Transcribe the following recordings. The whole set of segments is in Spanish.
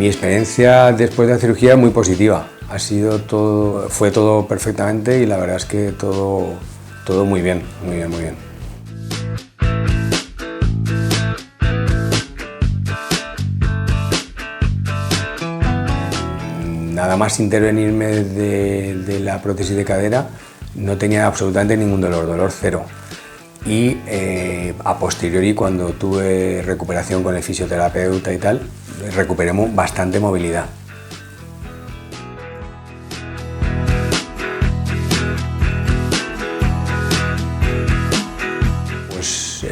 Mi experiencia después de la cirugía es muy positiva. Fue todo perfectamente y la verdad es que todo muy bien, muy bien, muy bien. Nada más intervenirme de la prótesis de cadera, no tenía absolutamente ningún dolor cero. Y a posteriori, cuando tuve recuperación con el fisioterapeuta y tal, recuperé bastante movilidad. Pues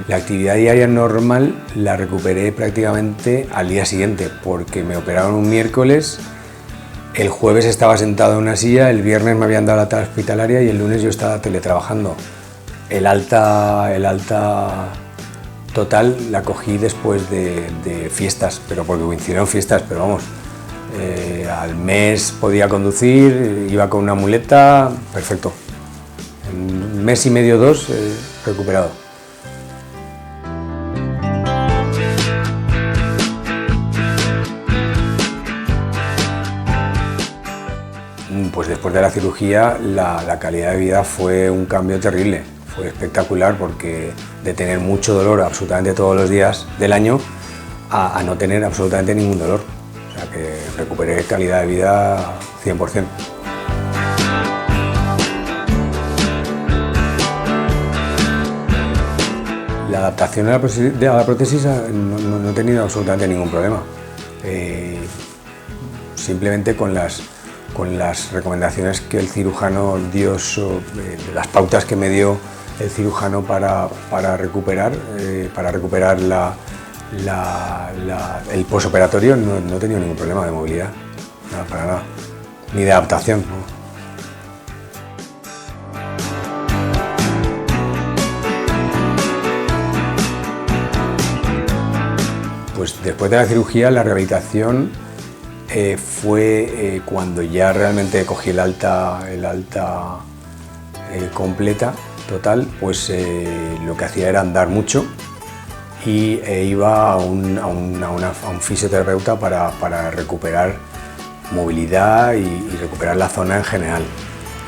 la actividad diaria normal la recuperé prácticamente al día siguiente, porque me operaron un miércoles, el jueves estaba sentado en una silla, el viernes me habían dado la alta hospitalaria y el lunes yo estaba teletrabajando. El alta total la cogí después de fiestas, pero porque coincidieron fiestas, pero vamos, al mes podía conducir, iba con una muleta, perfecto. En un mes y medio, 2, recuperado. Pues después de la cirugía la calidad de vida fue un cambio terrible. Fue espectacular, porque de tener mucho dolor absolutamente todos los días del año a no tener absolutamente ningún dolor. O sea que recuperé calidad de vida 100%. La adaptación a la prótesis no he tenido absolutamente ningún problema. Simplemente con las recomendaciones que el cirujano dio, las pautas que me dio el cirujano para recuperar el posoperatorio, no he tenido ningún problema de movilidad, nada, para nada, ni de adaptación, ¿no? Pues después de la cirugía, la rehabilitación fue cuando ya realmente cogí el alta completa, total, pues lo que hacía era andar mucho y iba a un fisioterapeuta para recuperar movilidad y recuperar la zona en general.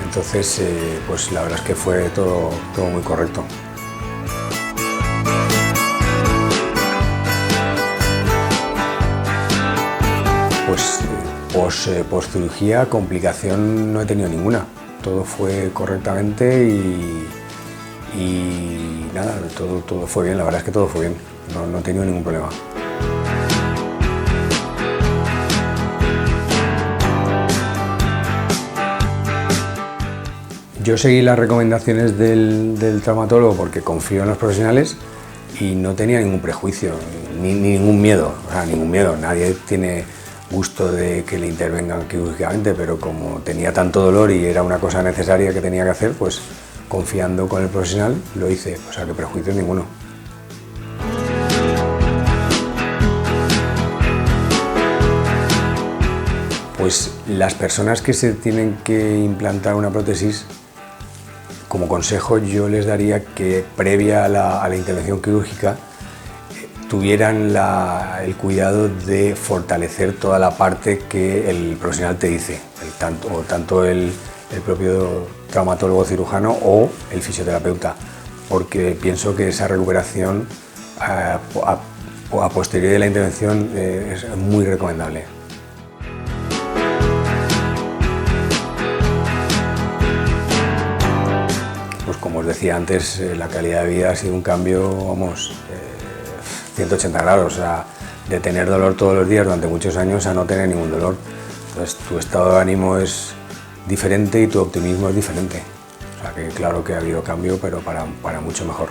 Entonces, pues la verdad es que fue todo muy correcto. Pues post cirugía, complicación no he tenido ninguna. Todo fue correctamente y nada, todo fue bien, la verdad es que todo fue bien, no he tenido ningún problema. Yo seguí las recomendaciones del traumatólogo porque confío en los profesionales y no tenía ningún prejuicio, ni ningún miedo, o sea, ningún miedo. Nadie tiene gusto de que le intervengan quirúrgicamente, pero como tenía tanto dolor y era una cosa necesaria que tenía que hacer, pues confiando con el profesional lo hice, o sea que prejuicio ninguno. Pues las personas que se tienen que implantar una prótesis, como consejo yo les daría que previa a la intervención quirúrgica tuvieran el cuidado de fortalecer toda la parte que el profesional te dice, tanto el propio traumatólogo cirujano o el fisioterapeuta, porque pienso que esa recuperación a posteriori de la intervención es muy recomendable. Pues como os decía antes, la calidad de vida ha sido un cambio, vamos, 180 grados, o sea, de tener dolor todos los días durante muchos años a no tener ningún dolor. Entonces tu estado de ánimo es diferente y tu optimismo es diferente. O sea que claro que ha habido cambio, pero para mucho mejor.